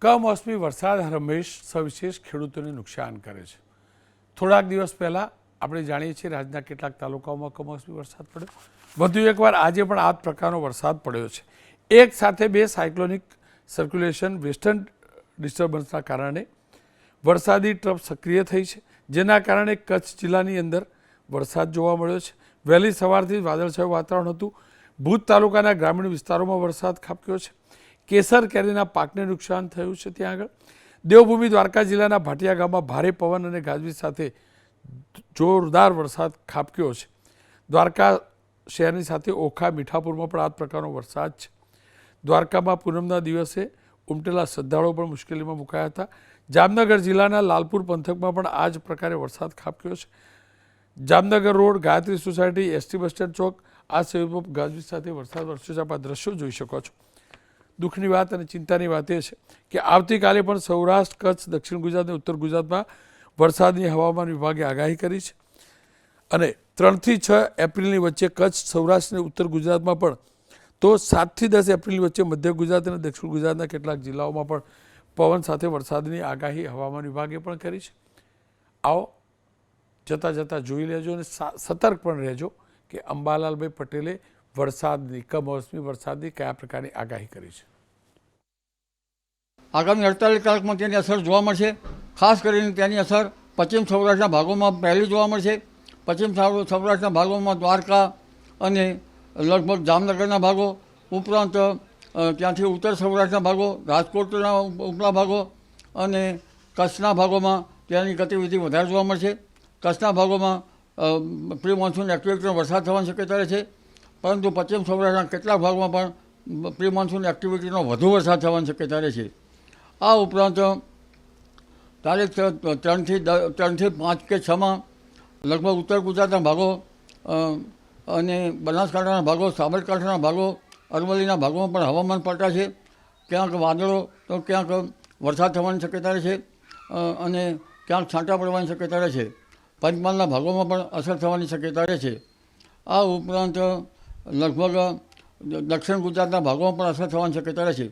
કમોસમી વરસાદ હંમેશ સવિશેષ ખેડૂતોને નુકસાન કરે છે। થોડાક દિવસ પહેલાં આપણે જાણીએ છીએ રાજ્યના કેટલાક તાલુકાઓમાં કમોસમી વરસાદ પડ્યો। વધુ એકવાર આજે પણ આ પ્રકારનો વરસાદ પડ્યો છે। એક સાથે બે સાયક્લોનિક સર્ક્યુલેશન વેસ્ટર્ન ડિસ્ટર્બન્સના કારણે વરસાદી ટ્રફ સક્રિય થઈ છે, જેના કારણે કચ્છ જિલ્લાની અંદર વરસાદ જોવા મળ્યો છે। વહેલી સવારથી વાદળછાયું વાતાવરણ હતું। ભુજ તાલુકાના ગ્રામીણ વિસ્તારોમાં વરસાદ ખાબક્યો છે। કેસર કેરીના પાકને નુકસાન થયું છે। ત્યાં આગળ દેવભૂમિ દ્વારકા જિલ્લાના ભાટિયા ગામમાં ભારે પવન અને ગાજવીજ સાથે જોરદાર વરસાદ ખાબક્યો છે। દ્વારકા શહેરની સાથે ઓખા મીઠાપુરમાં પણ આ પ્રકારનો વરસાદ છે। દ્વારકામાં પૂનમના દિવસે ઉમટેલા શ્રદ્ધાળુઓ પણ મુશ્કેલીમાં મુકાયા હતા। જામનગર જિલ્લાના લાલપુર પંથકમાં પણ આ જ પ્રકારે વરસાદ ખાબક્યો છે। Jamnagar road, Gayatri society, ST bus stand ચોક આ શહેરમાં ગાજવીજ સાથે વરસાદ વરસ્યો છે। આપ આ દ્રશ્યો જોઈ શકો છો। દુઃખની વાત અને ચિંતાની વાત એ છે કે આવતીકાલે પણ સૌરાષ્ટ્ર, કચ્છ, દક્ષિણ ગુજરાત અને ઉત્તર ગુજરાતમાં વરસાદની હવામાન વિભાગે આગાહી કરી છે અને 3 થી 6 એપ્રિલની વચ્ચે કચ્છ, સૌરાષ્ટ્ર અને ઉત્તર ગુજરાતમાં પણ તો 7 થી 10 એપ્રિલ વચ્ચે મધ્ય ગુજરાત અને દક્ષિણ ગુજરાતના કેટલાક જિલ્લાઓમાં પણ પવન સાથે વરસાદની આગાહી હવામાન વિભાગે પણ કરી છે। આવો જતાં જતાં જોઈ લેજો અને સતર્ક પણ રહેજો કે અંબાલાલભાઈ પટેલે વરસાદની કમોસમી વરસાદની કયા પ્રકારની આગાહી કરી છે। આગામી 48 કલાકમાં તેની અસર જોવા મળશે। ખાસ કરીને તેની અસર પશ્ચિમ સૌરાષ્ટ્રના ભાગોમાં પહેલી જોવા મળશે। પશ્ચિમ સૌરાષ્ટ્રના ભાગોમાં દ્વારકા અને લગભગ જામનગરના ભાગો ઉપરાંત ત્યાંથી ઉત્તર સૌરાષ્ટ્રના ભાગો, રાજકોટના ઉપલા ભાગો અને કચ્છના ભાગોમાં તેની ગતિવિધિ વધારે જોવા મળશે। કચ્છના ભાગોમાં પ્રી મોન્સૂન એક્ટિવિટીનો વરસાદ થવાની શક્યતા રહે છે, પરંતુ પશ્ચિમ સૌરાષ્ટ્રના કેટલાક ભાગમાં પણ પ્રી મોન્સૂન એક્ટિવિટીનો વધુ વરસાદ થવાની શક્યતા રહે છે। આ ઉપરાંત તારીખ 3 થી 5 કે 6માં લગભગ ઉત્તર ગુજરાતના ભાગો અને બનાસકાંઠાના ભાગો, સાબરકાંઠાના ભાગો, અરવલ્લીના ભાગોમાં પણ હવામાન પલટા છે। ક્યાંક વાદળો તો ક્યાંક વરસાદ થવાની શક્યતા રહે છે અને ક્યાંક છાંટા પડવાની શક્યતા રહે છે। પંચમહાલના ભાગોમાં પણ અસર થવાની શક્યતા રહે છે। આ ઉપરાંત લગભગ દક્ષિણ ગુજરાતના ભાગોમાં પણ અસર થવાની શક્યતા રહે છે।